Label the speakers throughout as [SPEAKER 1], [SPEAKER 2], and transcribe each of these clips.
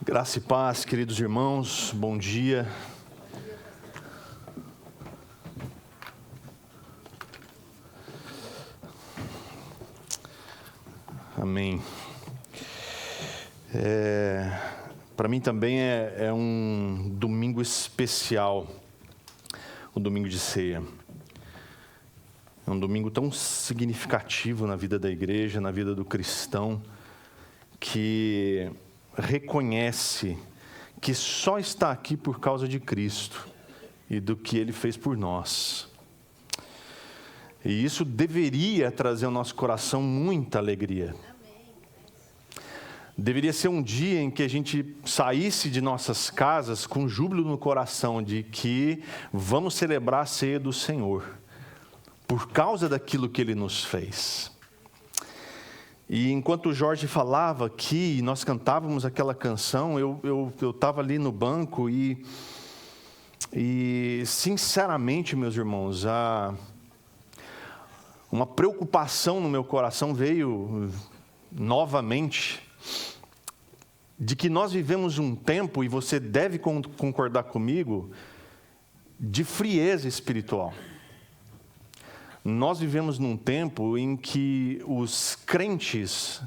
[SPEAKER 1] Graça e paz, queridos irmãos, bom dia. Amém. Para mim também é um domingo especial, o domingo de ceia. É um domingo tão significativo na vida da igreja, na vida do cristão, que reconhece que só está aqui por causa de Cristo e do que Ele fez por nós. E isso deveria trazer ao nosso coração muita alegria. Deveria ser um dia em que a gente saísse de nossas casas com júbilo no coração de que vamos celebrar a ceia do Senhor, por causa daquilo que Ele nos fez. E enquanto o Jorge falava aqui, nós cantávamos aquela canção, eu estava ali no banco e sinceramente, meus irmãos, uma preocupação no meu coração veio novamente, de que nós vivemos um tempo, e você deve concordar comigo, de frieza espiritual. Nós vivemos num tempo em que os crentes,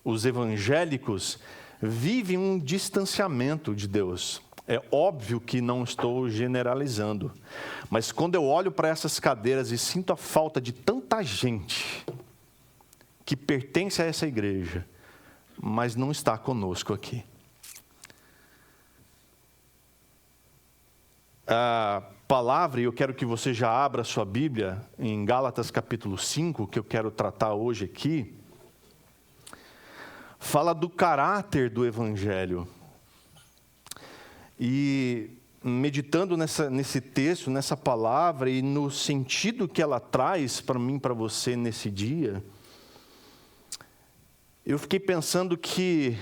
[SPEAKER 1] os evangélicos, vivem um distanciamento de Deus. É óbvio que não estou generalizando, mas quando eu olho para essas cadeiras e sinto a falta de tanta gente que pertence a essa igreja, mas não está conosco aqui. A palavra, e eu quero que você já abra a sua Bíblia em Gálatas capítulo 5, que eu quero tratar hoje aqui, fala do caráter do Evangelho. E meditando nesse texto, nessa palavra e no sentido que ela traz para mim, para você nesse dia, eu fiquei pensando que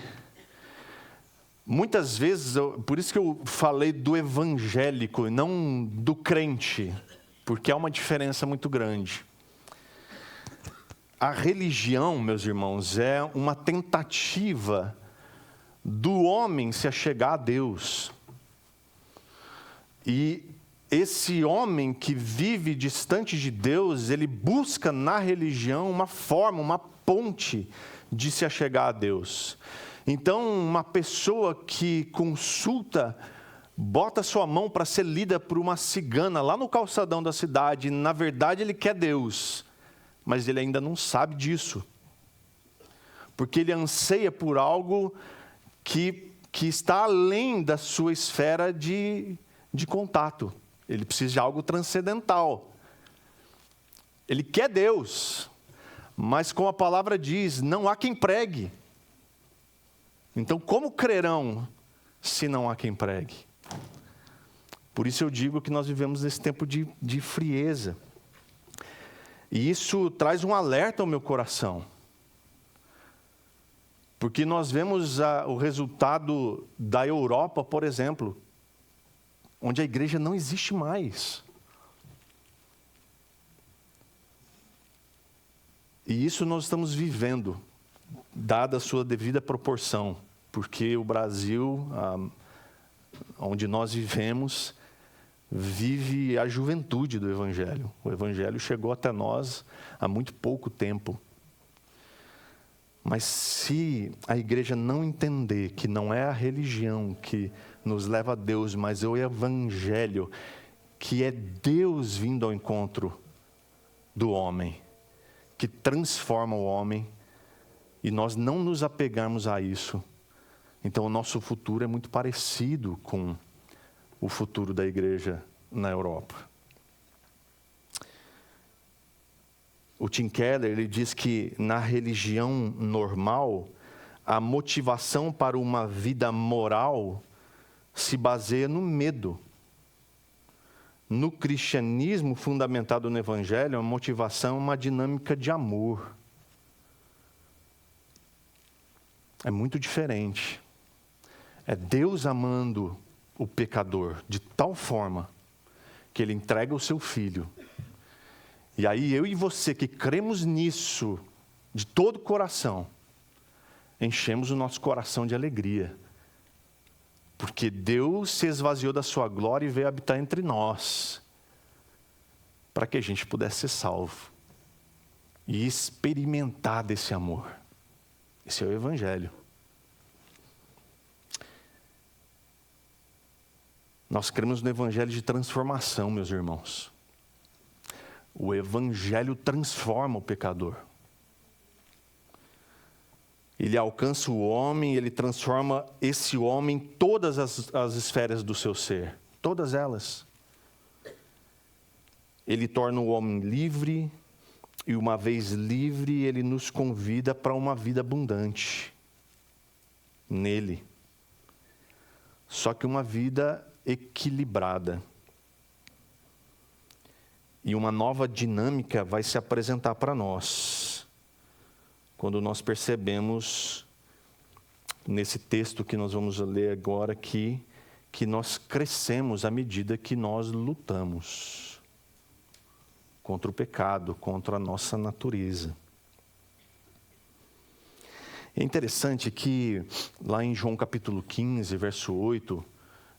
[SPEAKER 1] muitas vezes, por isso que eu falei do evangélico e não do crente, porque há uma diferença muito grande. A religião, meus irmãos, é uma tentativa do homem se achegar a Deus. E esse homem que vive distante de Deus, ele busca na religião uma forma, uma ponte de se achegar a Deus. Então, uma pessoa que consulta, bota sua mão para ser lida por uma cigana lá no calçadão da cidade, na verdade ele quer Deus, mas ele ainda não sabe disso. Porque ele anseia por algo que está além da sua esfera de contato. Ele precisa de algo transcendental. Ele quer Deus, mas como a palavra diz, não há quem pregue. Então, como crerão se não há quem pregue? Por isso eu digo que nós vivemos nesse tempo de frieza. E isso traz um alerta ao meu coração. Porque nós vemos o resultado da Europa, por exemplo, onde a igreja não existe mais. E isso nós estamos vivendo, dada a sua devida proporção, porque o Brasil, onde nós vivemos, vive a juventude do Evangelho. O Evangelho chegou até nós há muito pouco tempo. Mas se a igreja não entender que não é a religião que nos leva a Deus, mas é o Evangelho, que é Deus vindo ao encontro do homem, que transforma o homem, e nós não nos apegarmos a isso, então o nosso futuro é muito parecido com o futuro da igreja na Europa. O Tim Keller, ele diz que na religião normal, a motivação para uma vida moral se baseia no medo. No cristianismo fundamentado no Evangelho, a motivação é uma dinâmica de amor. É muito diferente. É Deus amando o pecador de tal forma que Ele entrega o seu Filho. E aí eu e você que cremos nisso de todo o coração, enchemos o nosso coração de alegria. Porque Deus se esvaziou da sua glória e veio habitar entre nós, para que a gente pudesse ser salvo e experimentar desse amor. Esse é o Evangelho. Nós cremos no Evangelho de transformação, meus irmãos. O Evangelho transforma o pecador. Ele alcança o homem, ele transforma esse homem em todas as esferas do seu ser. Todas elas. Ele torna o homem livre, e uma vez livre, ele nos convida para uma vida abundante nele. Só que uma vida equilibrada. E uma nova dinâmica vai se apresentar para nós, quando nós percebemos, nesse texto que nós vamos ler agora aqui, que nós crescemos à medida que nós lutamos contra o pecado, contra a nossa natureza. É interessante que lá em João capítulo 15, verso 8,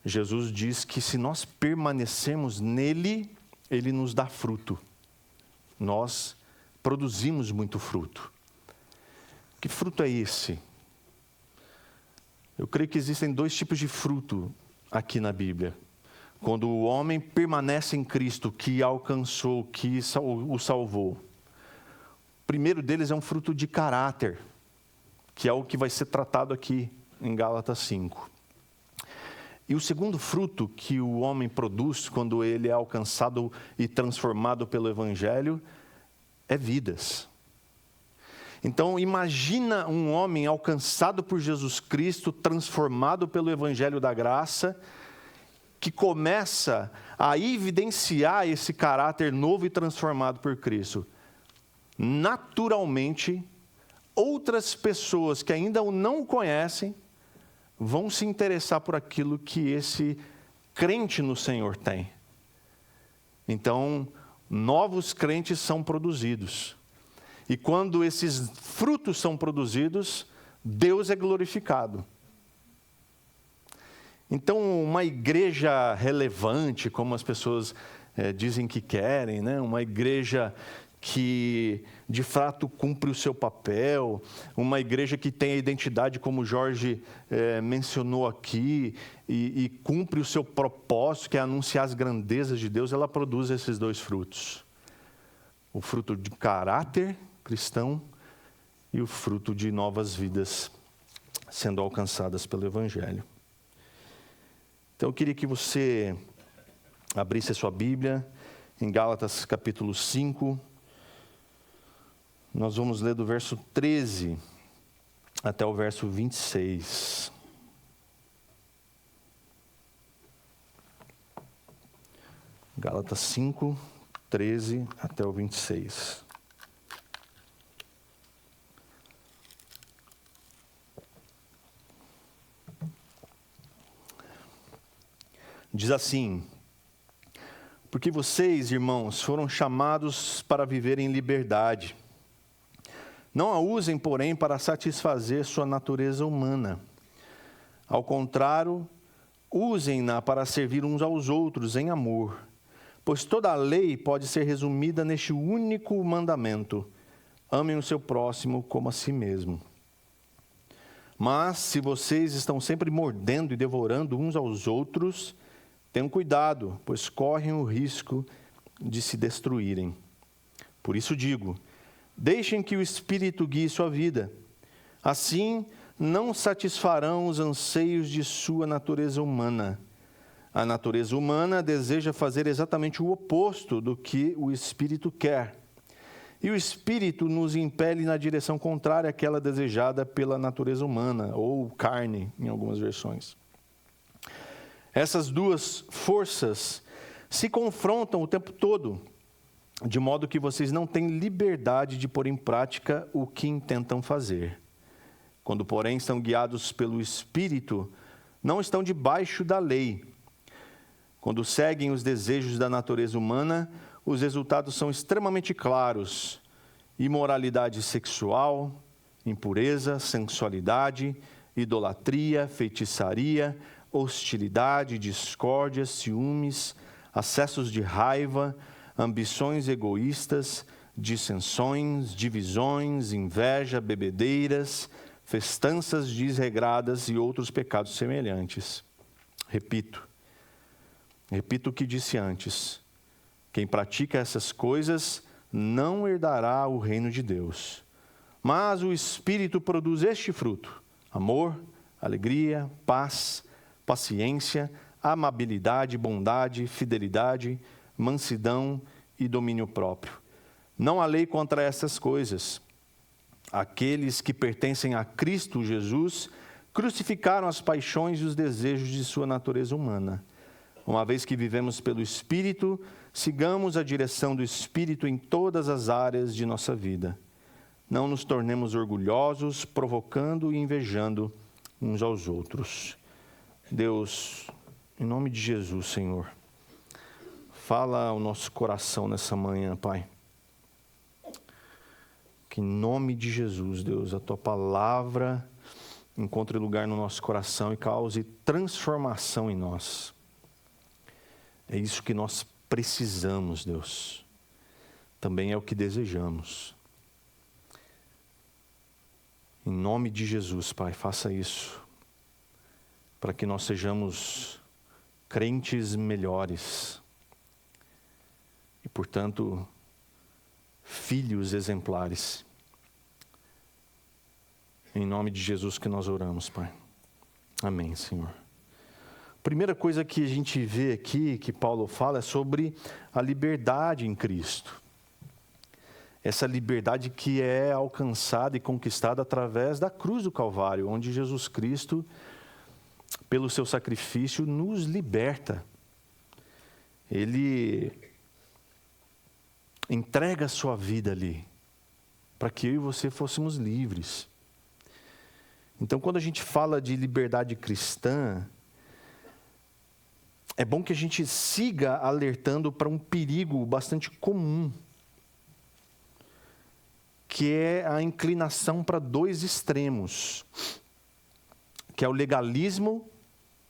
[SPEAKER 1] Jesus diz que se nós permanecermos nele, ele nos dá fruto. Nós produzimos muito fruto. Que fruto é esse? Eu creio que existem dois tipos de fruto aqui na Bíblia. Quando o homem permanece em Cristo, que alcançou, que o salvou. O primeiro deles é um fruto de caráter, que é o que vai ser tratado aqui em Gálatas 5. E o segundo fruto que o homem produz quando ele é alcançado e transformado pelo Evangelho é vidas. Então, imagina um homem alcançado por Jesus Cristo, transformado pelo Evangelho da Graça, que começa a evidenciar esse caráter novo e transformado por Cristo. Naturalmente, outras pessoas que ainda o não conhecem vão se interessar por aquilo que esse crente no Senhor tem. Então, novos crentes são produzidos. E quando esses frutos são produzidos, Deus é glorificado. Então, uma igreja relevante, como as pessoas dizem que querem, né? Uma igreja que de fato cumpre o seu papel, uma igreja que tem a identidade, como o Jorge mencionou aqui, e cumpre o seu propósito, que é anunciar as grandezas de Deus, ela produz esses dois frutos. O fruto de caráter cristão e o fruto de novas vidas sendo alcançadas pelo Evangelho. Então, eu queria que você abrisse a sua Bíblia em Gálatas capítulo 5. Nós vamos ler do verso 13 até o verso 26. Gálatas 5, 13 até o 26. Diz assim: porque vocês, irmãos, foram chamados para viver em liberdade. Não a usem, porém, para satisfazer sua natureza humana. Ao contrário, usem-na para servir uns aos outros em amor. Pois toda a lei pode ser resumida neste único mandamento: amem o seu próximo como a si mesmo. Mas, se vocês estão sempre mordendo e devorando uns aos outros, tenham cuidado, pois correm o risco de se destruírem. Por isso digo, deixem que o Espírito guie sua vida. Assim, não satisfarão os anseios de sua natureza humana. A natureza humana deseja fazer exatamente o oposto do que o Espírito quer. E o Espírito nos impele na direção contrária àquela desejada pela natureza humana, ou carne, em algumas versões. Essas duas forças se confrontam o tempo todo, de modo que vocês não têm liberdade de pôr em prática o que intentam fazer. Quando, porém, estão guiados pelo Espírito, não estão debaixo da lei. Quando seguem os desejos da natureza humana, os resultados são extremamente claros: imoralidade sexual, impureza, sensualidade, idolatria, feitiçaria, hostilidade, discórdia, ciúmes, acessos de raiva, ambições egoístas, dissensões, divisões, inveja, bebedeiras, festanças desregradas e outros pecados semelhantes. Repito o que disse antes. Quem pratica essas coisas não herdará o reino de Deus. Mas o Espírito produz este fruto: amor, alegria, paz, paciência, amabilidade, bondade, fidelidade, mansidão e domínio próprio. Não há lei contra essas coisas. Aqueles que pertencem a Cristo Jesus crucificaram as paixões e os desejos de sua natureza humana. Uma vez que vivemos pelo Espírito, sigamos a direção do Espírito em todas as áreas de nossa vida. Não nos tornemos orgulhosos, provocando e invejando uns aos outros. Deus, em nome de Jesus, Senhor, fala ao nosso coração nessa manhã, Pai. Que em nome de Jesus, Deus, a Tua palavra encontre lugar no nosso coração e cause transformação em nós. É isso que nós precisamos, Deus. Também é o que desejamos. Em nome de Jesus, Pai, faça isso, para que nós sejamos crentes melhores e, portanto, filhos exemplares. Em nome de Jesus que nós oramos, Pai. Amém, Senhor. Primeira coisa que a gente vê aqui, que Paulo fala, é sobre a liberdade em Cristo. Essa liberdade que é alcançada e conquistada através da cruz do Calvário, onde Jesus Cristo, pelo seu sacrifício, nos liberta. Ele entrega a sua vida ali, para que eu e você fôssemos livres. Então, quando a gente fala de liberdade cristã, é bom que a gente siga alertando para um perigo bastante comum, que é a inclinação para dois extremos, que é o legalismo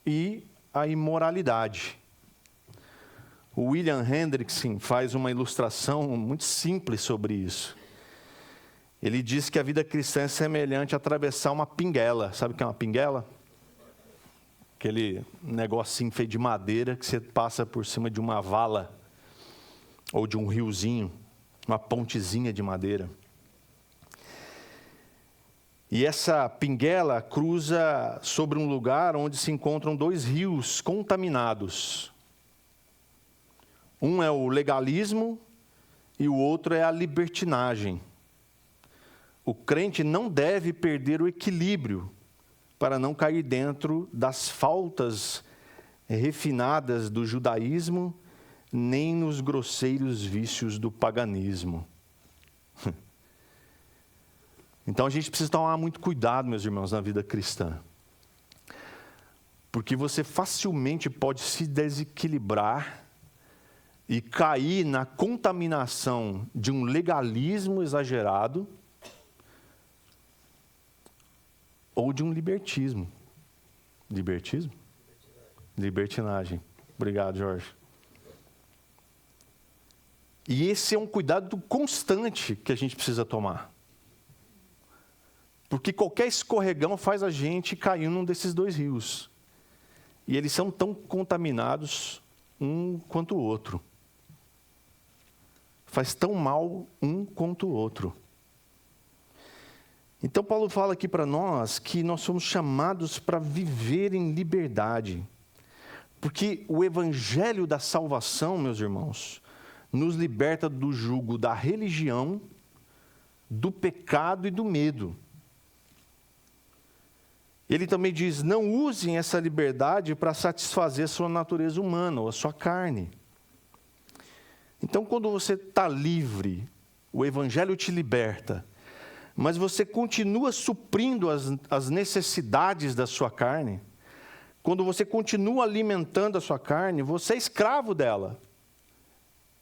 [SPEAKER 1] e a imoralidade. O William Hendrickson faz uma ilustração muito simples sobre isso. Ele diz que a vida cristã é semelhante a atravessar uma pinguela. Sabe o que é uma pinguela? Aquele negocinho feito de madeira que você passa por cima de uma vala ou de um riozinho, uma pontezinha de madeira. E essa pinguela cruza sobre um lugar onde se encontram dois rios contaminados. Um é o legalismo e o outro é a libertinagem. O crente não deve perder o equilíbrio para não cair dentro das faltas refinadas do judaísmo, nem nos grosseiros vícios do paganismo. Então a gente precisa tomar muito cuidado, meus irmãos, na vida cristã. Porque você facilmente pode se desequilibrar e cair na contaminação de um legalismo exagerado ou de um libertismo. Libertismo? Libertinagem. Obrigado, Jorge. E esse é um cuidado constante que a gente precisa tomar. Porque qualquer escorregão faz a gente cair num desses dois rios. E eles são tão contaminados um quanto o outro. Faz tão mal um quanto o outro. Então Paulo fala aqui para nós que nós somos chamados para viver em liberdade. Porque o evangelho da salvação, meus irmãos, nos liberta do jugo da religião, do pecado e do medo. Ele também diz, não usem essa liberdade para satisfazer a sua natureza humana ou a sua carne. Então, quando você está livre, o evangelho te liberta, mas você continua suprindo as necessidades da sua carne, quando você continua alimentando a sua carne, você é escravo dela.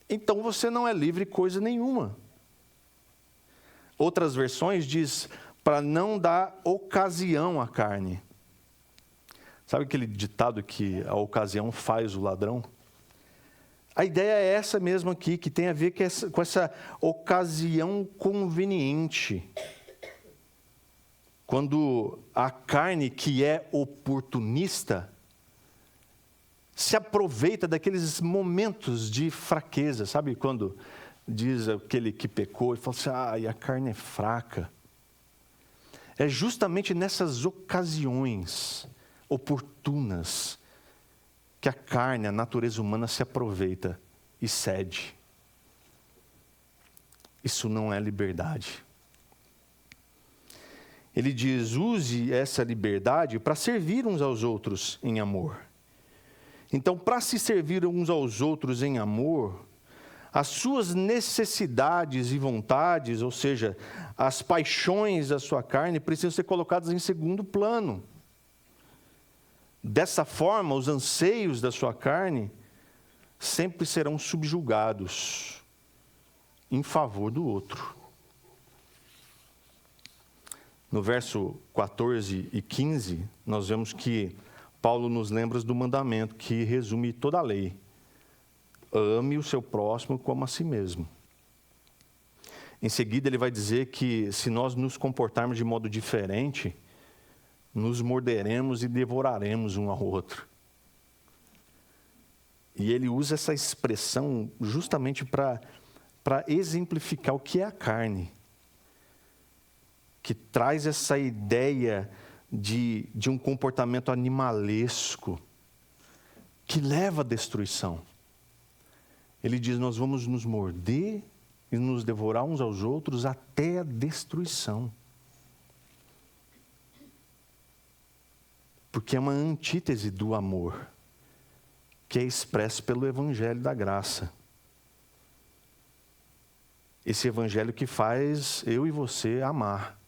[SPEAKER 1] Então, você não é livre coisa nenhuma. Outras versões diz, para não dar ocasião à carne. Sabe aquele ditado que a ocasião faz o ladrão? A ideia é essa mesmo aqui, que tem a ver com essa ocasião conveniente. Quando a carne, que é oportunista, se aproveita daqueles momentos de fraqueza. Sabe quando diz aquele que pecou e fala assim, a carne é fraca. É justamente nessas ocasiões oportunas que a carne, a natureza humana se aproveita e cede. Isso não é liberdade. Ele diz, use essa liberdade para servir uns aos outros em amor. Então, para se servir uns aos outros em amor, as suas necessidades e vontades, ou seja, as paixões da sua carne, precisam ser colocadas em segundo plano. Dessa forma, os anseios da sua carne sempre serão subjugados em favor do outro. No verso 14 e 15, nós vemos que Paulo nos lembra do mandamento que resume toda a lei. Ame o seu próximo como a si mesmo. Em seguida, ele vai dizer que se nós nos comportarmos de modo diferente, nos morderemos e devoraremos um ao outro. E ele usa essa expressão justamente para exemplificar o que é a carne, que traz essa ideia de um comportamento animalesco, que leva à destruição. Ele diz, nós vamos nos morder e nos devorar uns aos outros até a destruição. Porque é uma antítese do amor, que é expresso pelo Evangelho da Graça. Esse Evangelho que faz eu e você amar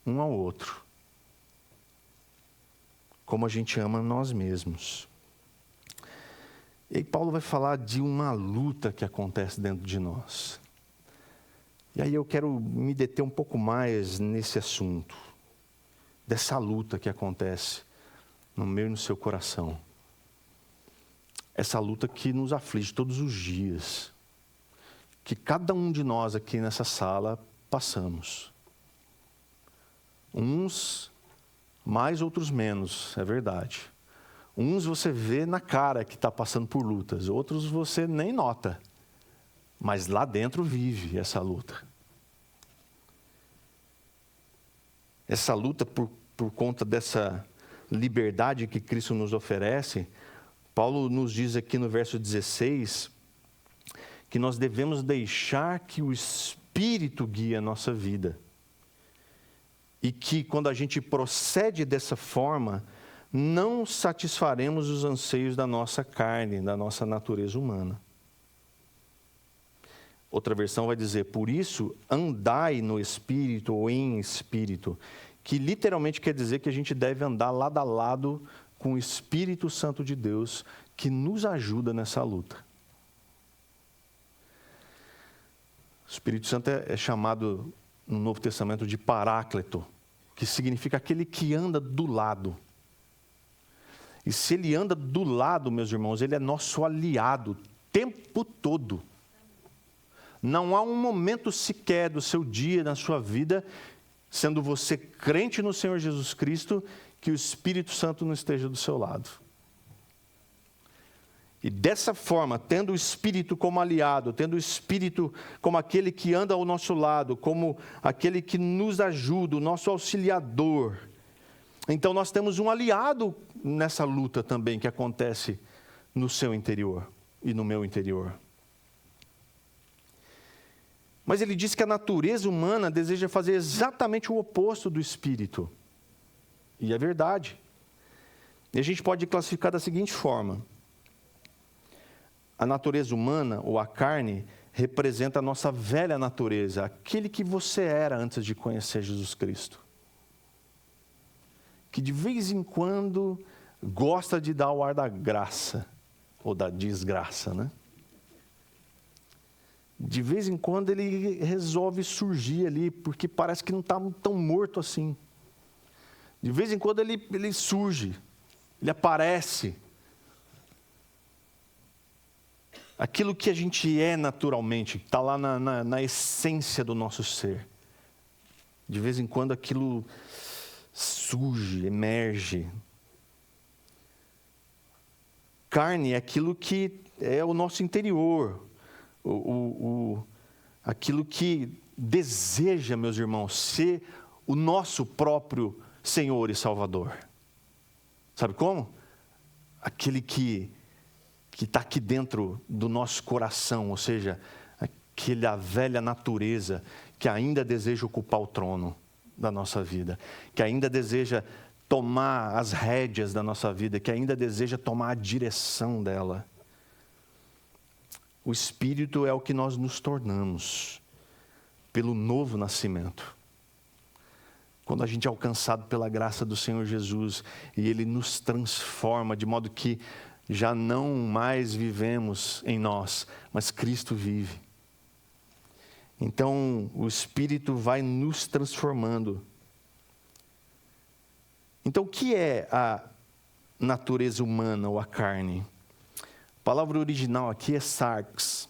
[SPEAKER 1] um ao outro, como a gente ama nós mesmos. E aí Paulo vai falar de uma luta que acontece dentro de nós. E aí eu quero me deter um pouco mais nesse assunto, dessa luta que acontece no meu e no seu coração. Essa luta que nos aflige todos os dias, que cada um de nós aqui nessa sala passamos. Uns mais, outros menos, é verdade. Uns você vê na cara que está passando por lutas, outros você nem nota, mas lá dentro vive essa luta. Essa luta por conta dessa liberdade que Cristo nos oferece, Paulo nos diz aqui no verso 16, que nós devemos deixar que o Espírito guie a nossa vida. E que quando a gente procede dessa forma, não satisfaremos os anseios da nossa carne, da nossa natureza humana. Outra versão vai dizer, por isso, andai no Espírito ou em Espírito, que literalmente quer dizer que a gente deve andar lado a lado com o Espírito Santo de Deus, que nos ajuda nessa luta. O Espírito Santo é chamado no Novo Testamento de Paráclito, que significa aquele que anda do lado. E se ele anda do lado, meus irmãos, ele é nosso aliado o tempo todo. Não há um momento sequer do seu dia, na sua vida, sendo você crente no Senhor Jesus Cristo, que o Espírito Santo não esteja do seu lado. E dessa forma, tendo o Espírito como aliado, tendo o Espírito como aquele que anda ao nosso lado, como aquele que nos ajuda, o nosso auxiliador, então nós temos um aliado nessa luta também que acontece no seu interior e no meu interior. Mas ele diz que a natureza humana deseja fazer exatamente o oposto do Espírito. E é verdade. E a gente pode classificar da seguinte forma. A natureza humana, ou a carne, representa a nossa velha natureza, aquele que você era antes de conhecer Jesus Cristo. Que de vez em quando gosta de dar o ar da graça, ou da desgraça, né? de vez em quando ele resolve surgir ali, porque parece que não está tão morto assim. De vez em quando ele surge, ele aparece. Aquilo que a gente é naturalmente, está lá na essência do nosso ser. De vez em quando aquilo surge, emerge. Carne é aquilo que é o nosso interior, aquilo que deseja, meus irmãos, ser o nosso próprio Senhor e Salvador. Sabe como? Aquele que está aqui dentro do nosso coração, ou seja, aquela velha natureza que ainda deseja ocupar o trono da nossa vida, que ainda deseja tomar as rédeas da nossa vida, que ainda deseja tomar a direção dela. O Espírito é o que nós nos tornamos pelo novo nascimento. Quando a gente é alcançado pela graça do Senhor Jesus e Ele nos transforma de modo que já não mais vivemos em nós, mas Cristo vive. Então, o Espírito vai nos transformando. Então, o que é a natureza humana ou a carne? A palavra original aqui é sarx,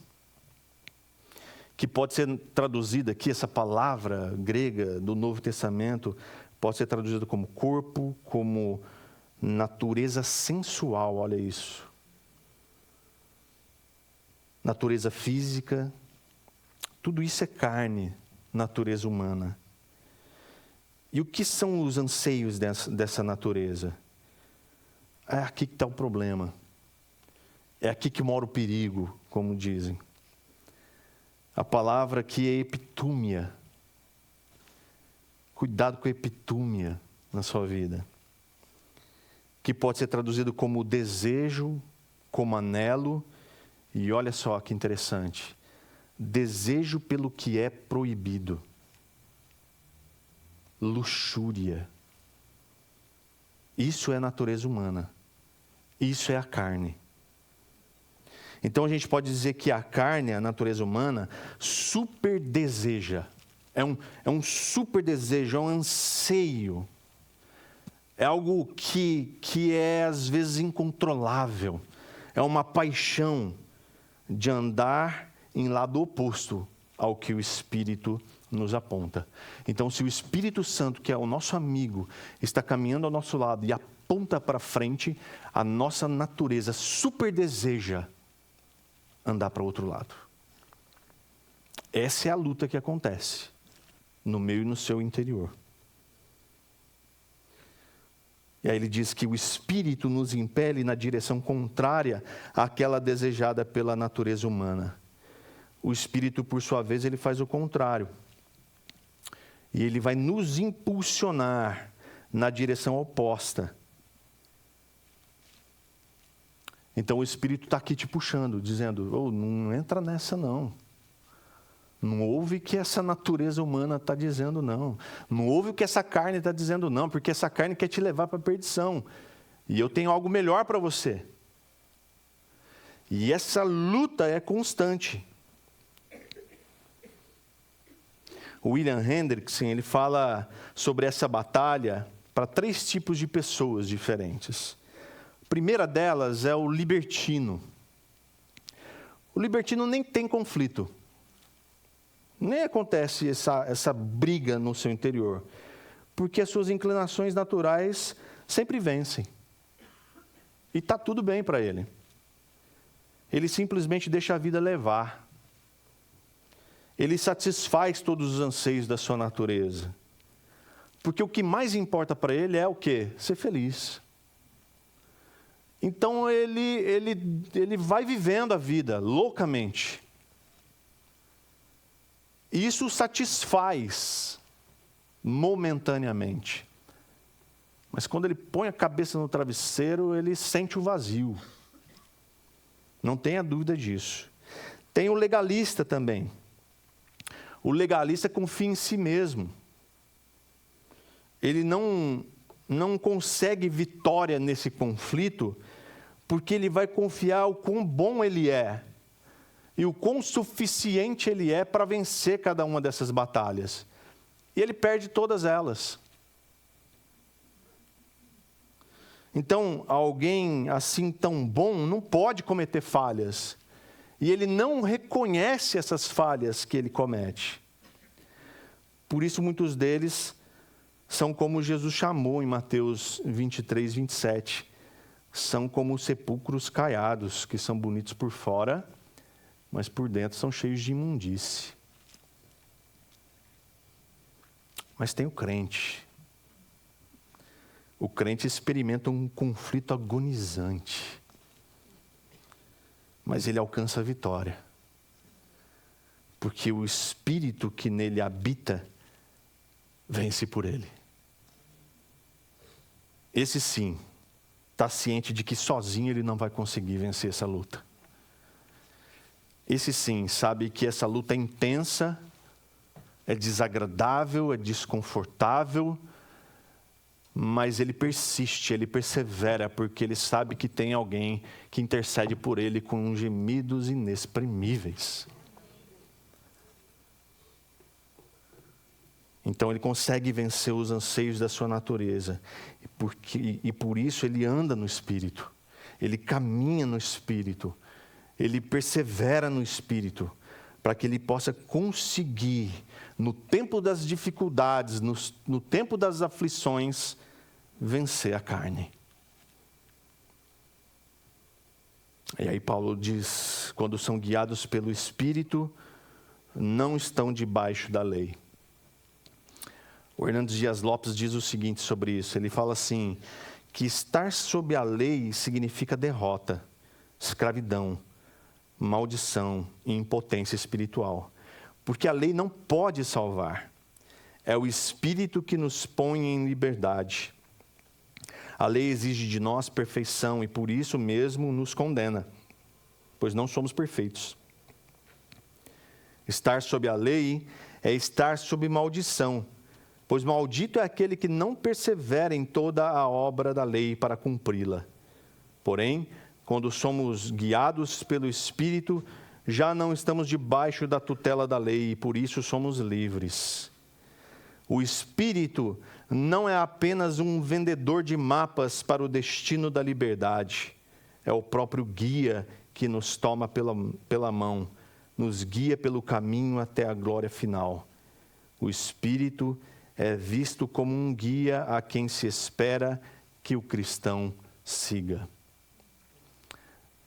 [SPEAKER 1] que pode ser traduzida aqui, essa palavra grega do Novo Testamento, pode ser traduzida como corpo, como natureza sensual, olha isso. Natureza física, tudo isso é carne, natureza humana. E o que são os anseios dessa natureza? É aqui que está o problema. É aqui que mora o perigo, como dizem. A palavra aqui é epitúmia. Cuidado com a epitúmia na sua vida. Que pode ser traduzido como desejo, como anelo. E olha só que interessante. Desejo pelo que é proibido. Luxúria. Isso é a natureza humana. Isso é a carne. Então a gente pode dizer que a carne, a natureza humana, super deseja. É um super desejo, é um anseio. É algo que é às vezes incontrolável. É uma paixão de andar em lado oposto ao que o Espírito nos aponta. Então, se o Espírito Santo, que é o nosso amigo, está caminhando ao nosso lado e aponta para frente, a nossa natureza super deseja andar para o outro lado. Essa é a luta que acontece no meio e no seu interior. E aí ele diz que o Espírito nos impele na direção contrária àquela desejada pela natureza humana. O Espírito, por sua vez, ele faz o contrário. E ele vai nos impulsionar na direção oposta. Então o Espírito está aqui te puxando, dizendo, oh, não entra nessa não. Não ouve o que essa natureza humana está dizendo não. Não ouve o que essa carne está dizendo não, porque essa carne quer te levar para a perdição. E eu tenho algo melhor para você. E essa luta é constante. O William Hendrickson, ele fala sobre essa batalha para 3 tipos de pessoas diferentes. A primeira delas é o libertino. O libertino nem tem conflito. Nem acontece essa briga no seu interior. Porque as suas inclinações naturais sempre vencem. E está tudo bem para ele. Ele simplesmente deixa a vida levar. Ele satisfaz todos os anseios da sua natureza. Porque o que mais importa para ele é o quê? Ser feliz. Então ele vai vivendo a vida loucamente. E isso o satisfaz momentaneamente. Mas quando ele põe a cabeça no travesseiro, ele sente o vazio. Não tenha dúvida disso. Tem o legalista também. O legalista confia em si mesmo. Ele não consegue vitória nesse conflito, porque ele vai confiar o quão bom ele é. e o quão suficiente ele é para vencer cada uma dessas batalhas. E ele perde todas elas. Então, alguém assim tão bom não pode cometer falhas. E ele não reconhece essas falhas que ele comete. Por isso, muitos deles são como Jesus chamou em Mateus 23, 27. São como sepulcros caiados, que são bonitos por fora, mas por dentro são cheios de imundície. Mas tem o crente. O crente experimenta um conflito agonizante. Mas ele alcança a vitória. Porque o Espírito que nele habita vence por ele. Esse sim, está ciente de que sozinho ele não vai conseguir vencer essa luta. Esse sim, sabe que essa luta é intensa, é desagradável, é desconfortável, mas ele persiste, ele persevera, porque ele sabe que tem alguém que intercede por ele com gemidos inexprimíveis. Então ele consegue vencer os anseios da sua natureza, e por isso ele anda no Espírito, ele caminha no Espírito, ele persevera no Espírito, para que ele possa conseguir, no tempo das dificuldades, no tempo das aflições, vencer a carne. E aí Paulo diz, quando são guiados pelo Espírito, não estão debaixo da lei. O Hernandes Dias Lopes diz o seguinte sobre isso, ele fala assim, que estar sob a lei significa derrota, escravidão, maldição e impotência espiritual. Porque a lei não pode salvar. É o Espírito que nos põe em liberdade. A lei exige de nós perfeição e por isso mesmo nos condena, pois não somos perfeitos. Estar sob a lei é estar sob maldição, pois maldito é aquele que não persevera em toda a obra da lei para cumpri-la. Porém, quando somos guiados pelo Espírito, já não estamos debaixo da tutela da lei e por isso somos livres. O Espírito não é apenas um vendedor de mapas para o destino da liberdade. É o próprio guia que nos toma pela mão, nos guia pelo caminho até a glória final. O Espírito é visto como um guia a quem se espera que o cristão siga.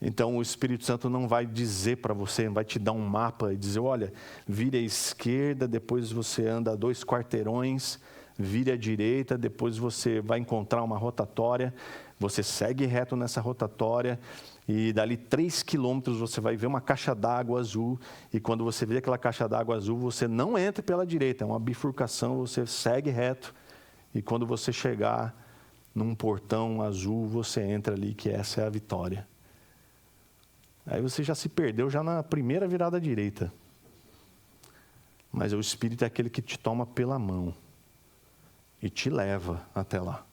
[SPEAKER 1] Então o Espírito Santo não vai dizer para você, não vai te dar um mapa e dizer, olha, vire à esquerda, depois você anda 2 quarteirões, vire à direita, depois você vai encontrar uma rotatória, você segue reto nessa rotatória e dali 3 quilômetros você vai ver uma caixa d'água azul e quando você vê aquela caixa d'água azul, você não entra pela direita, é uma bifurcação, você segue reto e quando você chegar num portão azul, você entra ali, que essa é a vitória. Aí você já se perdeu já na primeira virada à direita. Mas o Espírito é aquele que te toma pela mão e te leva até lá.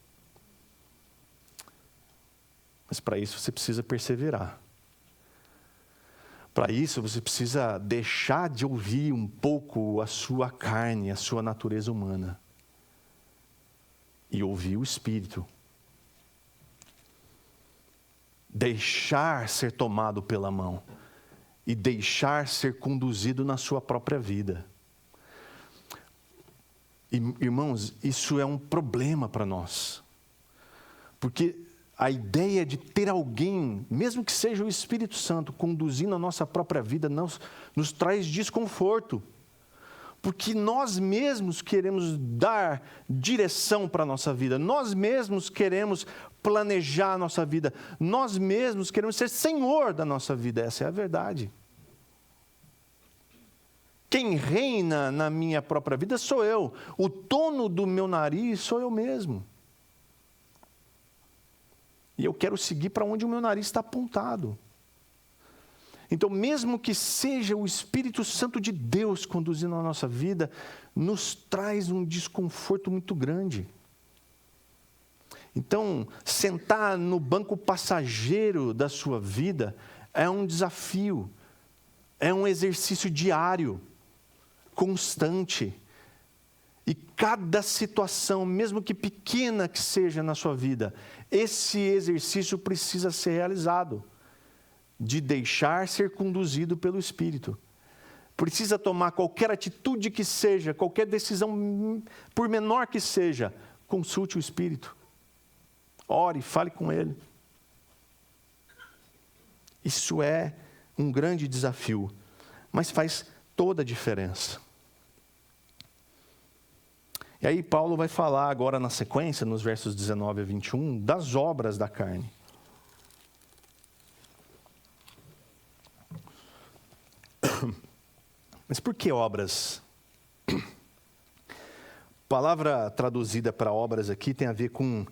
[SPEAKER 1] Mas para isso você precisa perseverar. Para isso você precisa deixar de ouvir um pouco a sua carne, a sua natureza humana. E ouvir o Espírito. Deixar ser tomado pela mão e deixar ser conduzido na sua própria vida. E, irmãos, isso é um problema para nós. Porque a ideia de ter alguém, mesmo que seja o Espírito Santo, conduzindo a nossa própria vida, nos traz desconforto. Porque nós mesmos queremos dar direção para a nossa vida, nós mesmos queremos planejar a nossa vida, nós mesmos queremos ser senhor da nossa vida, essa é a verdade. Quem reina na minha própria vida sou eu, o dono do meu nariz sou eu mesmo. E eu quero seguir para onde o meu nariz está apontado. Então, mesmo que seja o Espírito Santo de Deus conduzindo a nossa vida, nos traz um desconforto muito grande. Então, sentar no banco passageiro da sua vida é um desafio. É um exercício diário, constante. E cada situação, mesmo que pequena que seja na sua vida, esse exercício precisa ser realizado, de deixar ser conduzido pelo Espírito. Precisa tomar qualquer atitude que seja, qualquer decisão, por menor que seja, consulte o Espírito. Ore, fale com Ele. Isso é um grande desafio, mas faz toda a diferença. E aí Paulo vai falar agora na sequência, nos versos 19 a 21, das obras da carne. Mas por que obras? A palavra traduzida para obras aqui tem a ver com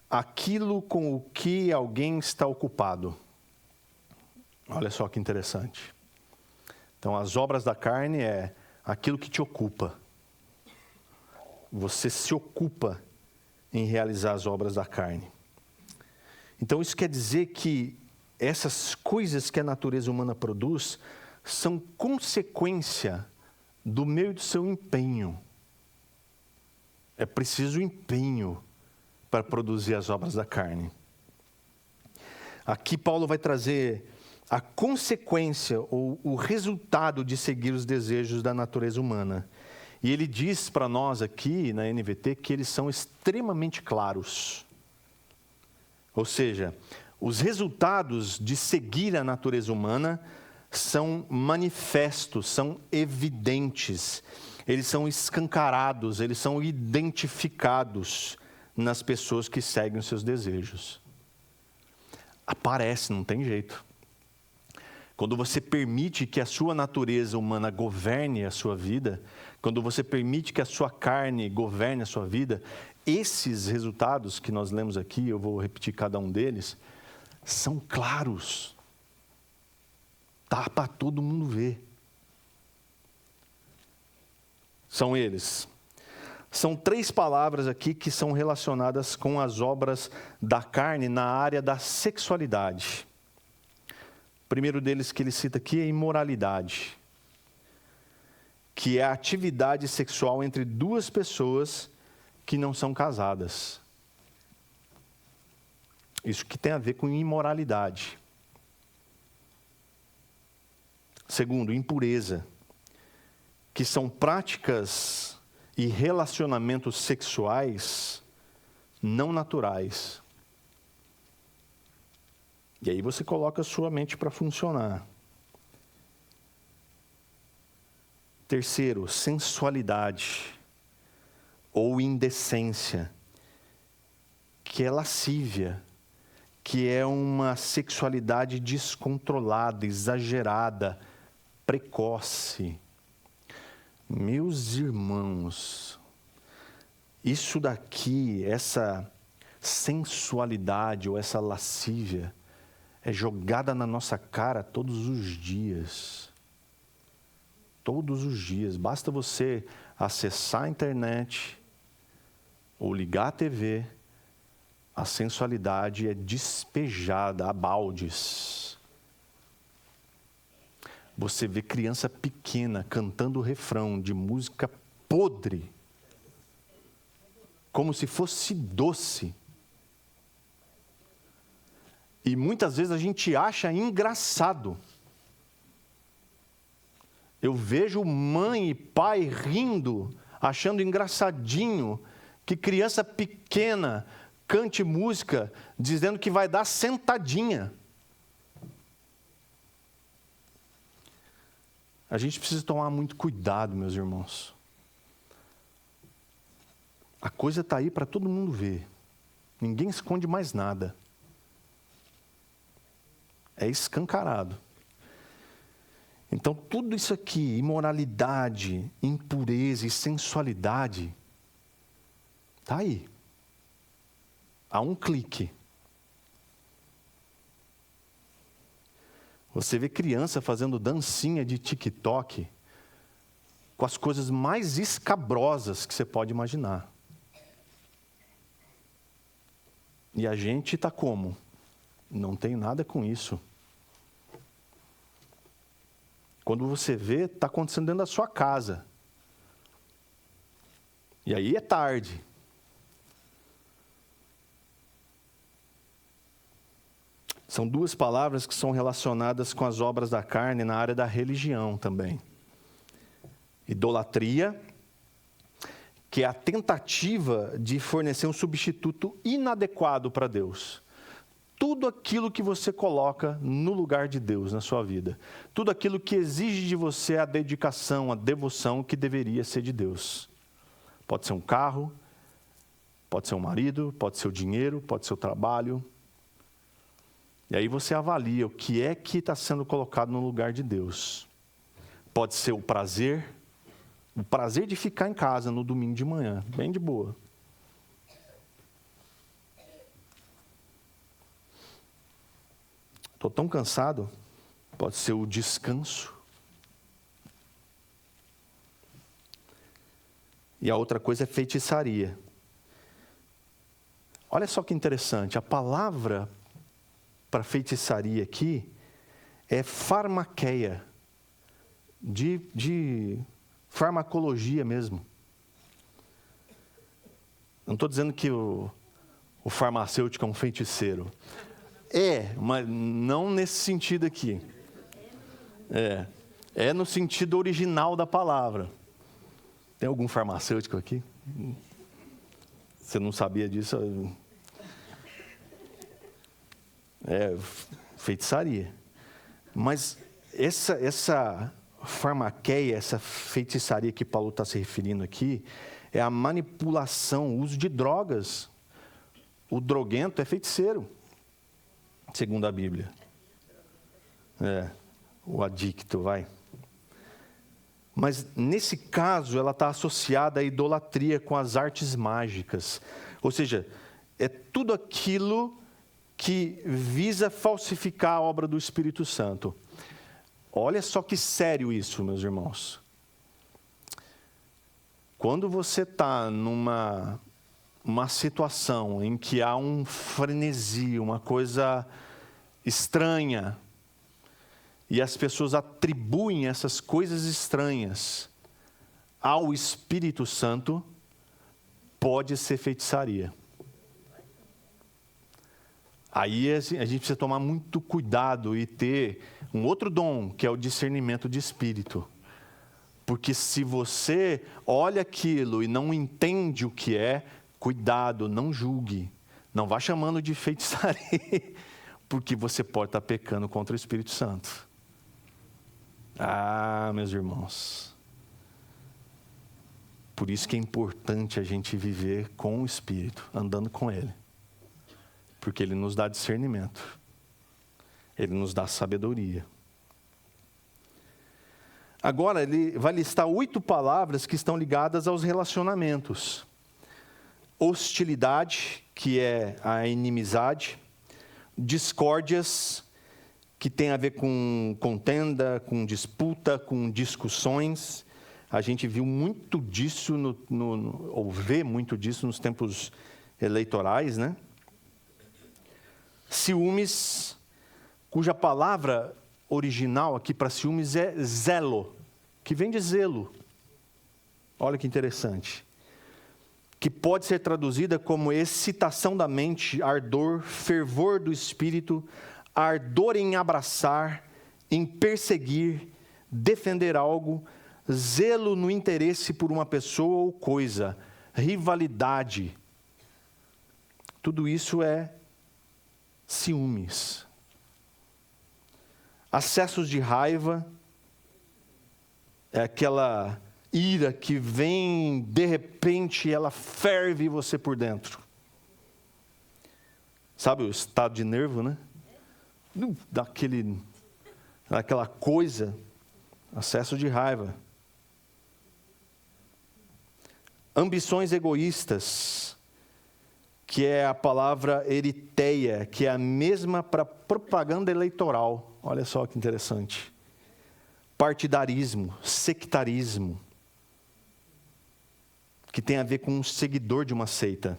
[SPEAKER 1] aquilo com o que alguém está ocupado. Olha só que interessante. Então, as obras da carne é aquilo que te ocupa. Você se ocupa em realizar as obras da carne. Então, isso quer dizer que essas coisas que a natureza humana produz são consequência do meu e do seu empenho. É preciso empenho para produzir as obras da carne. Aqui Paulo vai trazer a consequência ou o resultado de seguir os desejos da natureza humana. E ele diz para nós aqui na NVT que eles são extremamente claros. Ou seja, os resultados de seguir a natureza humana são manifestos, são evidentes, eles são escancarados, eles são identificados nas pessoas que seguem os seus desejos. Aparece, não tem jeito. Quando você permite que a sua natureza humana governe a sua vida, quando você permite que a sua carne governe a sua vida, esses resultados que nós lemos aqui, eu vou repetir cada um deles, são claros. Tá para todo mundo ver. São eles. São 3 palavras aqui que são relacionadas com as obras da carne na área da sexualidade. O primeiro deles que ele cita aqui é imoralidade, que é a atividade sexual entre 2 pessoas que não são casadas. Isso que tem a ver com imoralidade. Segundo, impureza, que são práticas e relacionamentos sexuais não naturais. E aí você coloca a sua mente para funcionar. Terceiro, sensualidade ou indecência, que é lascívia, que é uma sexualidade descontrolada, exagerada, precoce. Meus irmãos, isso daqui, essa sensualidade ou essa lascívia, é jogada na nossa cara todos os dias. Todos os dias. Basta você acessar a internet ou ligar a TV, a sensualidade é despejada a baldes. Você vê criança pequena cantando o refrão de música podre, como se fosse doce. E muitas vezes a gente acha engraçado. Eu vejo mãe e pai rindo, achando engraçadinho que criança pequena cante música dizendo que vai dar sentadinha. A gente precisa tomar muito cuidado, meus irmãos. A coisa está aí para todo mundo ver. Ninguém esconde mais nada. É escancarado. Então, tudo isso aqui, imoralidade, impureza e sensualidade, está aí. A um clique. Você vê criança fazendo dancinha de TikTok com as coisas mais escabrosas que você pode imaginar. E a gente está como? Não tem nada com isso. Quando você vê, está acontecendo dentro da sua casa. E aí é tarde. São duas palavras que são relacionadas com as obras da carne na área da religião também. Idolatria, que é a tentativa de fornecer um substituto inadequado para Deus. Tudo aquilo que você coloca no lugar de Deus na sua vida. Tudo aquilo que exige de você a dedicação, a devoção que deveria ser de Deus. Pode ser um carro, pode ser um marido, pode ser o dinheiro, pode ser o trabalho. E aí você avalia o que é que está sendo colocado no lugar de Deus. Pode ser o prazer de ficar em casa no domingo de manhã, bem de boa. Estou tão cansado, pode ser o descanso. E a outra coisa é feitiçaria. Olha só que interessante, a palavra para feitiçaria aqui é farmaqueia, de farmacologia mesmo. Não estou dizendo que o farmacêutico é um feiticeiro. Mas não nesse sentido aqui. É no sentido original da palavra. Tem algum farmacêutico aqui? Você não sabia disso? Feitiçaria. Mas essa farmaqueia, essa feitiçaria que Paulo está se referindo aqui, é a manipulação, o uso de drogas. O droguento é feiticeiro, segundo a Bíblia. O adicto, vai. Mas, nesse caso, ela está associada à idolatria com as artes mágicas. Ou seja, é tudo aquilo que visa falsificar a obra do Espírito Santo. Olha só que sério isso, meus irmãos. Quando você está numa situação em que há um frenesi, uma coisa estranha, e as pessoas atribuem essas coisas estranhas ao Espírito Santo, pode ser feitiçaria. Aí a gente precisa tomar muito cuidado e ter um outro dom, que é o discernimento de espírito. Porque se você olha aquilo e não entende o que é, cuidado, não julgue. Não vá chamando de feitiçaria, porque você pode estar pecando contra o Espírito Santo. Meus irmãos. Por isso que é importante a gente viver com o Espírito, andando com Ele. Porque Ele nos dá discernimento. Ele nos dá sabedoria. Agora, ele vai listar 8 palavras que estão ligadas aos relacionamentos. Hostilidade, que é a inimizade. Discórdias, que tem a ver com contenda, com disputa, com discussões. A gente viu muito disso, ou vê muito disso nos tempos eleitorais, né? Ciúmes, cuja palavra original aqui para ciúmes é zelo, que vem de zelo. Olha que interessante. Que pode ser traduzida como excitação da mente, ardor, fervor do espírito, ardor em abraçar, em perseguir, defender algo, zelo no interesse por uma pessoa ou coisa, rivalidade. Tudo isso é ciúmes. Acessos de raiva é aquela ira que vem de repente, ela ferve você por dentro. Sabe o estado de nervo, né? Daquela coisa, acesso de raiva. Ambições egoístas, que é a palavra eriteia, que é a mesma para propaganda eleitoral. Olha só que interessante. Partidarismo, sectarismo, que tem a ver com um seguidor de uma seita.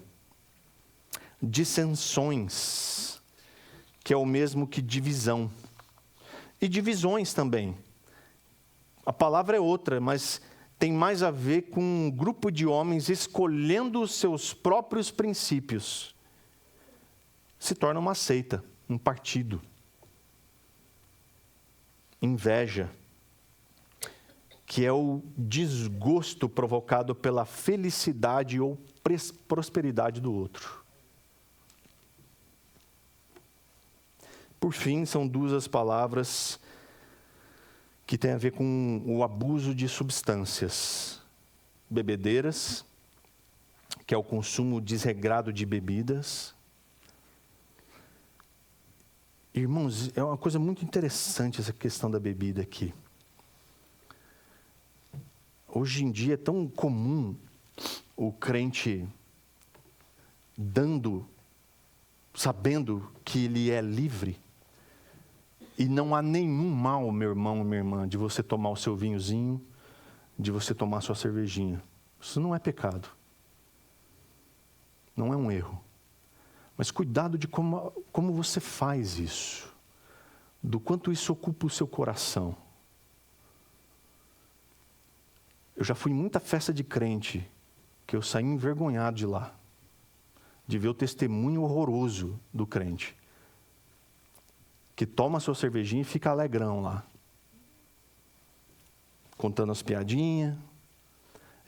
[SPEAKER 1] Dissensões, que é o mesmo que divisão. E divisões também, A palavra é outra, mas tem mais a ver com um grupo de homens escolhendo os seus próprios princípios. Se torna uma seita, um partido. Inveja, que é o desgosto provocado pela felicidade ou prosperidade do outro. Por fim, são duas as palavras que têm a ver com o abuso de substâncias. Bebedeiras, que é o consumo desregrado de bebidas. Irmãos, é uma coisa muito interessante essa questão da bebida aqui. Hoje em dia é tão comum o crente sabendo que ele é livre, e não há nenhum mal, meu irmão e minha irmã, de você tomar o seu vinhozinho, de você tomar a sua cervejinha. Isso não é pecado. Não é um erro. Mas cuidado de como você faz isso, do quanto isso ocupa o seu coração. Eu já fui em muita festa de crente, que eu saí envergonhado de lá, de ver o testemunho horroroso do crente, que toma a sua cervejinha e fica alegrão lá, contando as piadinhas.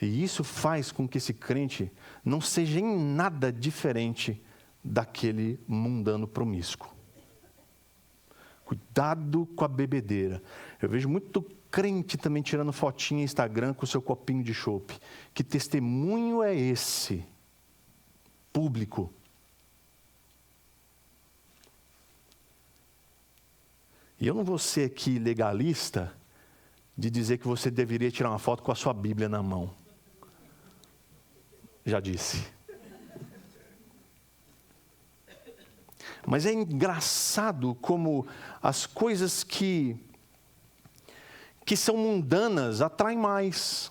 [SPEAKER 1] E isso faz com que esse crente não seja em nada diferente daquele mundano promíscuo. Cuidado com a bebedeira. Eu vejo muito crente também tirando fotinha no Instagram com o seu copinho de chopp. Que testemunho é esse? Público. E eu não vou ser aqui legalista de dizer que você deveria tirar uma foto com a sua Bíblia na mão. Já disse. Mas é engraçado como as coisas que são mundanas atraem mais.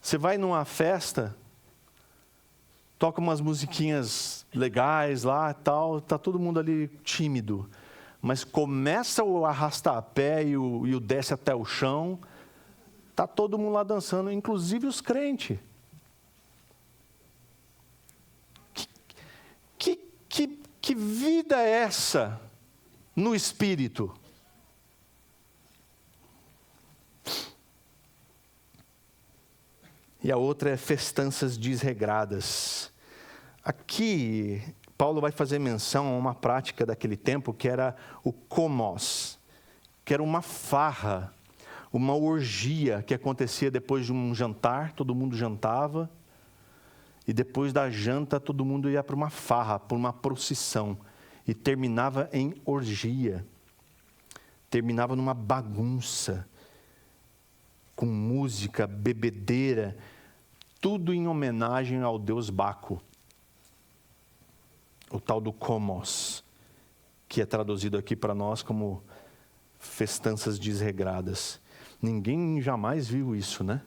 [SPEAKER 1] Você vai numa festa, toca umas musiquinhas legais lá e tal, está todo mundo ali tímido. Mas começa o arrasta-pé e o desce até o chão, está todo mundo lá dançando, inclusive os crentes. Que vida é essa no espírito? E a outra é festanças desregradas. Aqui, Paulo vai fazer menção a uma prática daquele tempo que era o komos, que era uma farra, uma orgia que acontecia depois de um jantar, todo mundo jantava, e depois da janta todo mundo ia para uma farra, para uma procissão, e terminava em orgia, terminava numa bagunça, com música, bebedeira, tudo em homenagem ao deus Baco, o tal do komos, que é traduzido aqui para nós como festanças desregradas. Ninguém jamais viu isso, né?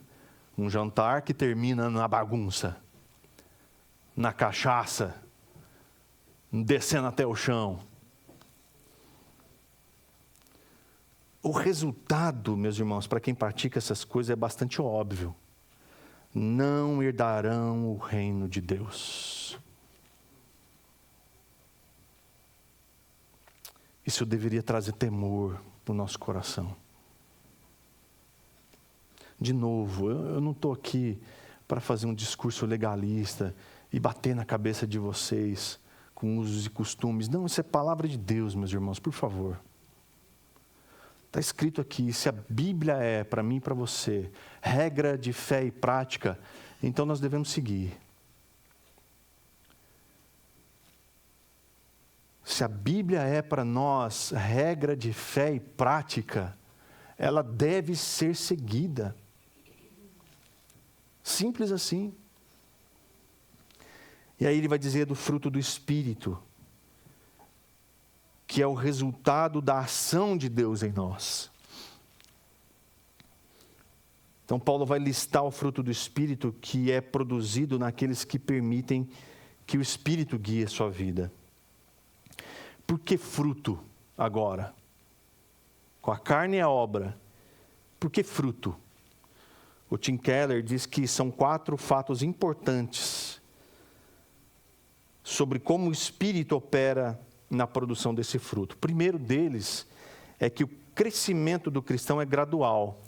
[SPEAKER 1] Um jantar que termina na bagunça, na cachaça, descendo até o chão. O resultado, meus irmãos, para quem pratica essas coisas é bastante óbvio. Não herdarão o reino de Deus. Isso deveria trazer temor para o nosso coração. De novo, eu não estou aqui para fazer um discurso legalista e bater na cabeça de vocês com usos e costumes. Não, isso é palavra de Deus, meus irmãos, por favor. Está escrito aqui, se a Bíblia é, para mim e para você, regra de fé e prática, então nós devemos seguir. Se a Bíblia é para nós regra de fé e prática, ela deve ser seguida. Simples assim. E aí ele vai dizer do fruto do Espírito, que é o resultado da ação de Deus em nós. Então Paulo vai listar o fruto do Espírito que é produzido naqueles que permitem que o Espírito guie a sua vida. Por que fruto agora? com a carne e a obra. Por que fruto? O Tim Keller diz que são 4 fatos importantes sobre como o Espírito opera na produção desse fruto. O primeiro deles é que o crescimento do cristão é gradual.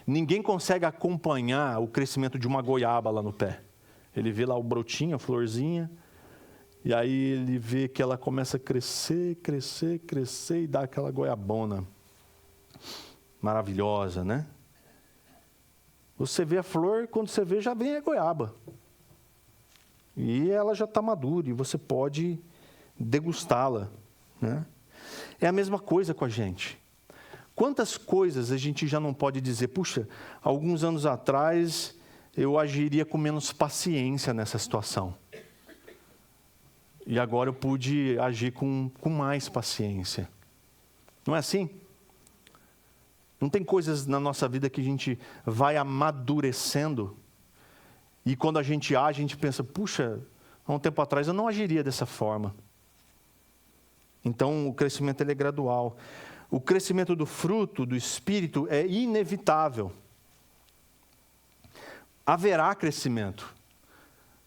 [SPEAKER 1] Ninguém consegue acompanhar o crescimento de uma goiaba lá no pé. Ele vê lá o brotinho, a florzinha, e aí ele vê que ela começa a crescer, crescer, crescer e dá aquela goiabona maravilhosa, né? Você vê a flor, quando você vê, já vem a goiaba. E ela já está madura e você pode degustá-la, né? É a mesma coisa com a gente. Quantas coisas a gente já não pode dizer, puxa, alguns anos atrás eu agiria com menos paciência nessa situação. E agora eu pude agir com mais paciência. Não é assim? Não tem coisas na nossa vida que a gente vai amadurecendo e quando a gente age, a gente pensa, puxa, há um tempo atrás eu não agiria dessa forma. Então o crescimento ele é gradual. O crescimento do fruto do Espírito é inevitável. Haverá crescimento.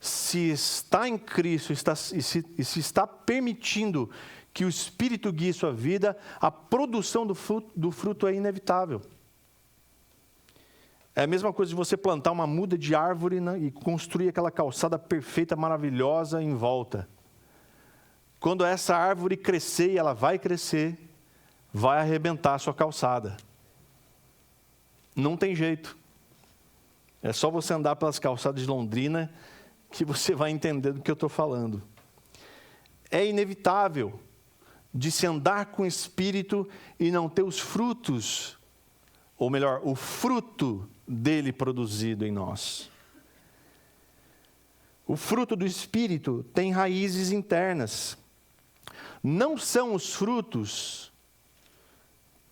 [SPEAKER 1] Se está em Cristo e se está permitindo que o Espírito guie sua vida, a produção do fruto é inevitável. É a mesma coisa de você plantar uma muda de árvore, né, e construir aquela calçada perfeita, maravilhosa em volta. Quando essa árvore crescer, e ela vai crescer, vai arrebentar a sua calçada. Não tem jeito. É só você andar pelas calçadas de Londrina que você vai entender do que eu estou falando. É inevitável de se andar com o Espírito e não ter os frutos, ou melhor, o fruto dele produzido em nós. O fruto do Espírito tem raízes internas. Não são os frutos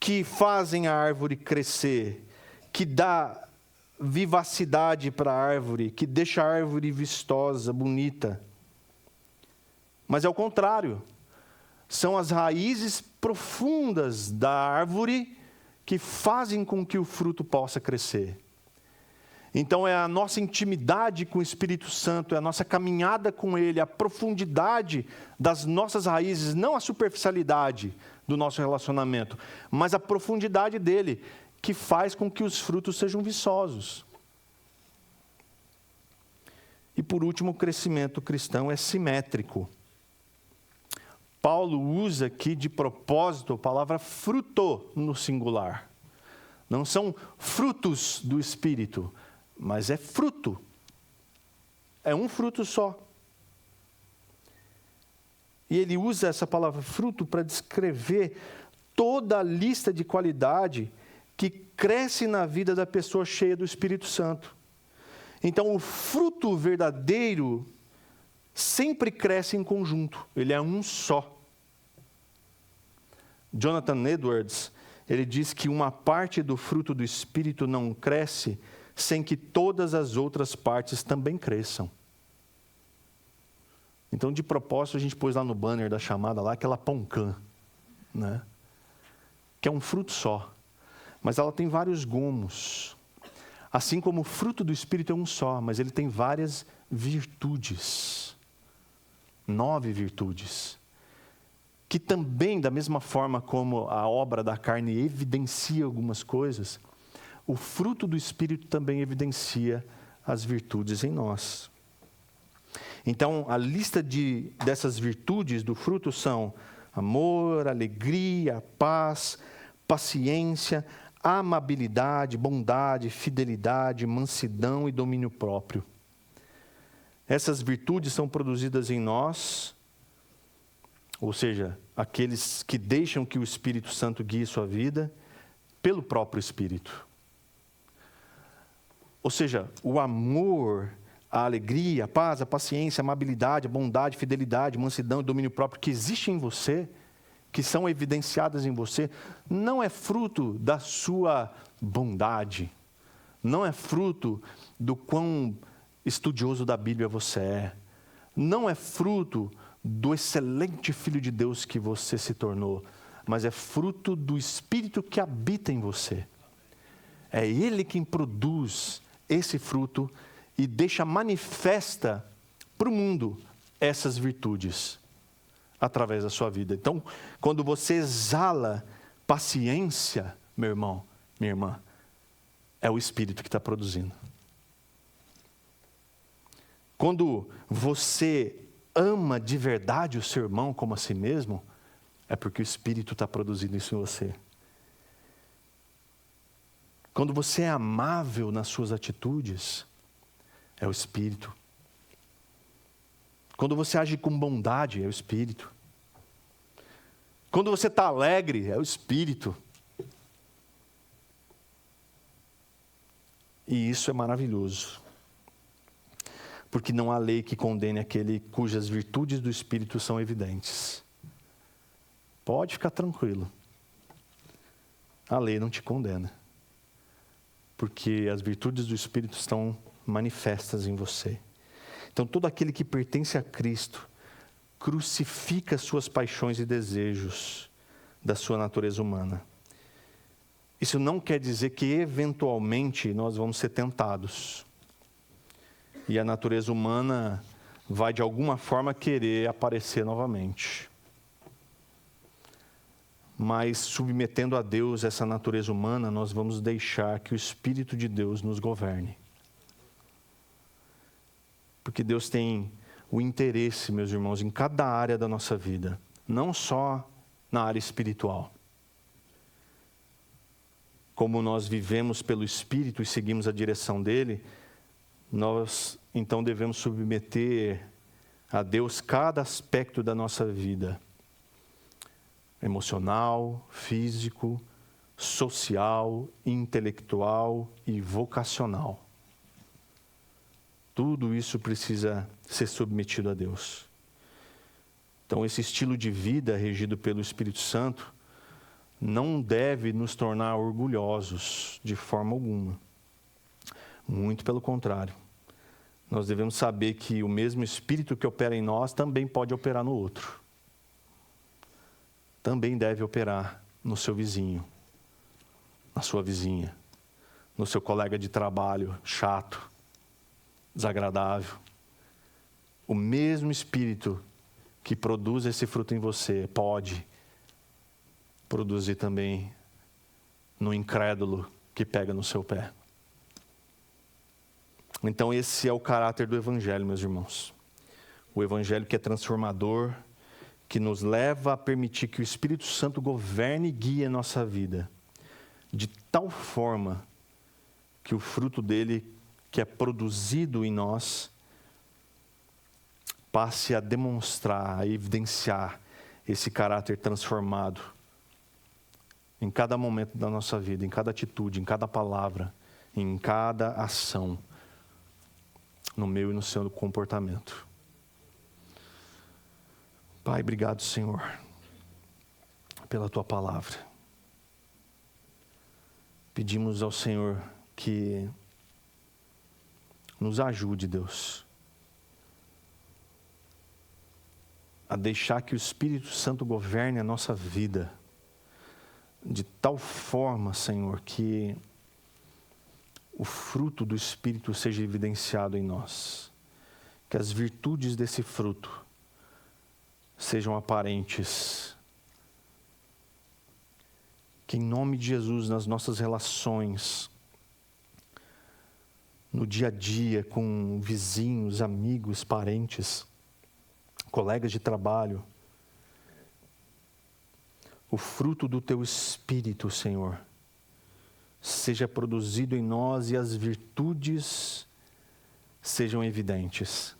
[SPEAKER 1] que fazem a árvore crescer, que dá vivacidade para a árvore, que deixa a árvore vistosa, bonita. Mas é o contrário. São as raízes profundas da árvore que fazem com que o fruto possa crescer. Então é a nossa intimidade com o Espírito Santo, é a nossa caminhada com Ele, a profundidade das nossas raízes, não a superficialidade do nosso relacionamento, mas a profundidade dele, que faz com que os frutos sejam viçosos. E por último, o crescimento cristão é simétrico. Paulo usa aqui de propósito a palavra fruto no singular. Não são frutos do Espírito, mas é fruto. É um fruto só. E ele usa essa palavra fruto para descrever toda a lista de qualidade que cresce na vida da pessoa cheia do Espírito Santo. Então, o fruto verdadeiro sempre cresce em conjunto. Ele é um só. Jonathan Edwards, ele diz que uma parte do fruto do Espírito não cresce sem que todas as outras partes também cresçam. Então, de propósito, a gente pôs lá no banner da chamada, lá, aquela poncã, né? Que é um fruto só, mas ela tem vários gomos. Assim como o fruto do Espírito é um só, mas ele tem várias virtudes. 9 virtudes. Que também, da mesma forma como a obra da carne evidencia algumas coisas, o fruto do Espírito também evidencia as virtudes em nós. Então, a lista dessas virtudes do fruto são amor, alegria, paz, paciência, amabilidade, bondade, fidelidade, mansidão e domínio próprio. Essas virtudes são produzidas em nós, ou seja, aqueles que deixam que o Espírito Santo guie sua vida, pelo próprio Espírito. Ou seja, o amor, a alegria, a paz, a paciência, a amabilidade, a bondade, fidelidade, mansidão e domínio próprio que existe em você, que são evidenciadas em você, não é fruto da sua bondade, não é fruto do quão estudioso da Bíblia você é, não é fruto do excelente Filho de Deus que você se tornou, mas é fruto do Espírito que habita em você. É Ele quem produz esse fruto e deixa manifesta para o mundo essas virtudes através da sua vida. Então, quando você exala paciência, meu irmão, minha irmã, é o Espírito que está produzindo. Quando você ama de verdade o seu irmão como a si mesmo, é porque o Espírito está produzindo isso em você. Quando você é amável nas suas atitudes, é o Espírito. Quando você age com bondade, é o Espírito. Quando você está alegre, é o Espírito. E isso é maravilhoso. Porque não há lei que condene aquele cujas virtudes do Espírito são evidentes. Pode ficar tranquilo. A lei não te condena. Porque as virtudes do Espírito estão manifestas em você. Então, todo aquele que pertence a Cristo crucifica suas paixões e desejos da sua natureza humana. Isso não quer dizer que, eventualmente, nós vamos ser tentados. E a natureza humana vai, de alguma forma, querer aparecer novamente. Mas, submetendo a Deus essa natureza humana, nós vamos deixar que o Espírito de Deus nos governe. Porque Deus tem o interesse, meus irmãos, em cada área da nossa vida. Não só na área espiritual. Como nós vivemos pelo Espírito e seguimos a direção dele, nós então devemos submeter a Deus cada aspecto da nossa vida. Emocional, físico, social, intelectual e vocacional. Tudo isso precisa ser submetido a Deus. Então, esse estilo de vida regido pelo Espírito Santo não deve nos tornar orgulhosos de forma alguma. Muito pelo contrário. Nós devemos saber que o mesmo Espírito que opera em nós também pode operar no outro. Também deve operar no seu vizinho, na sua vizinha, no seu colega de trabalho chato, desagradável. O mesmo Espírito que produz esse fruto em você pode produzir também no incrédulo que pega no seu pé. Então esse é o caráter do Evangelho, meus irmãos. O Evangelho que é transformador, que nos leva a permitir que o Espírito Santo governe e guie a nossa vida, de tal forma que o fruto dele, que é produzido em nós, passe a demonstrar, a evidenciar esse caráter transformado em cada momento da nossa vida, em cada atitude, em cada palavra, em cada ação, no meu e no seu comportamento. Pai, obrigado, Senhor, pela Tua palavra. Pedimos ao Senhor que nos ajude, Deus, a deixar que o Espírito Santo governe a nossa vida, de tal forma, Senhor, que o fruto do Espírito seja evidenciado em nós, que as virtudes desse fruto sejam aparentes, que em nome de Jesus, nas nossas relações, no dia a dia, com vizinhos, amigos, parentes, colegas de trabalho, o fruto do Teu Espírito, Senhor, seja produzido em nós e as virtudes sejam evidentes.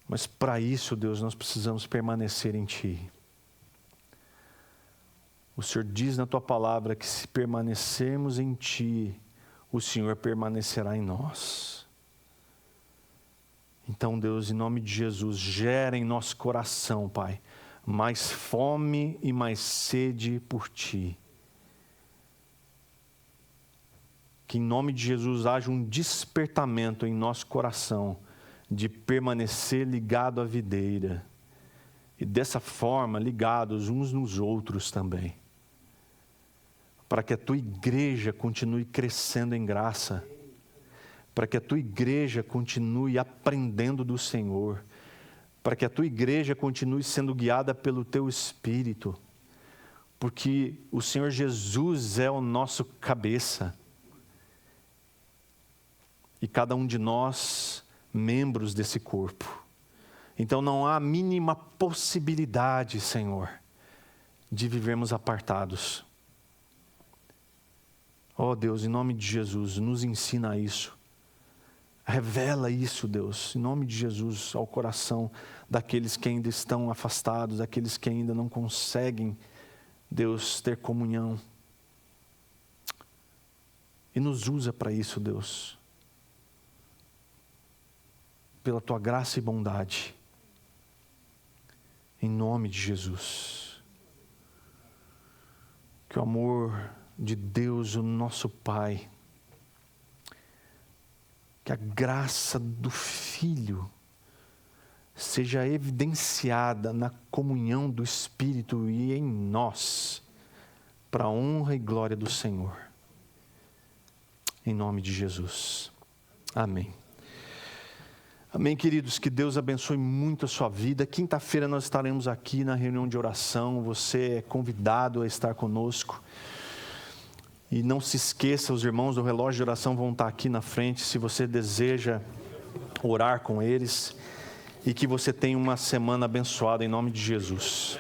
[SPEAKER 1] Mas para isso, Deus, nós precisamos permanecer em Ti. O Senhor diz na Tua palavra que se permanecermos em Ti, o Senhor permanecerá em nós. Então, Deus, em nome de Jesus, gera em nosso coração, Pai, mais fome e mais sede por Ti. Que em nome de Jesus haja um despertamento em nosso coração de permanecer ligado à videira, e dessa forma ligados uns nos outros também, para que a tua igreja continue crescendo em graça, para que a tua igreja continue aprendendo do Senhor, para que a tua igreja continue sendo guiada pelo teu Espírito, porque o Senhor Jesus é o nosso cabeça, e cada um de nós, membros desse corpo. Então não há a mínima possibilidade, Senhor, de vivermos apartados. Ó Deus, em nome de Jesus, nos ensina isso. Revela isso, Deus, em nome de Jesus, ao coração daqueles que ainda estão afastados, daqueles que ainda não conseguem, Deus, ter comunhão. E nos usa para isso, Deus. Pela tua graça e bondade. Em nome de Jesus. Que o amor de Deus, o nosso Pai, que a graça do Filho seja evidenciada na comunhão do Espírito e em nós, para a honra e glória do Senhor. Em nome de Jesus. Amém. Amém, queridos, que Deus abençoe muito a sua vida. Quinta-feira nós estaremos aqui na reunião de oração, você é convidado a estar conosco. E não se esqueça, os irmãos do relógio de oração vão estar aqui na frente, se você deseja orar com eles. E que você tenha uma semana abençoada em nome de Jesus.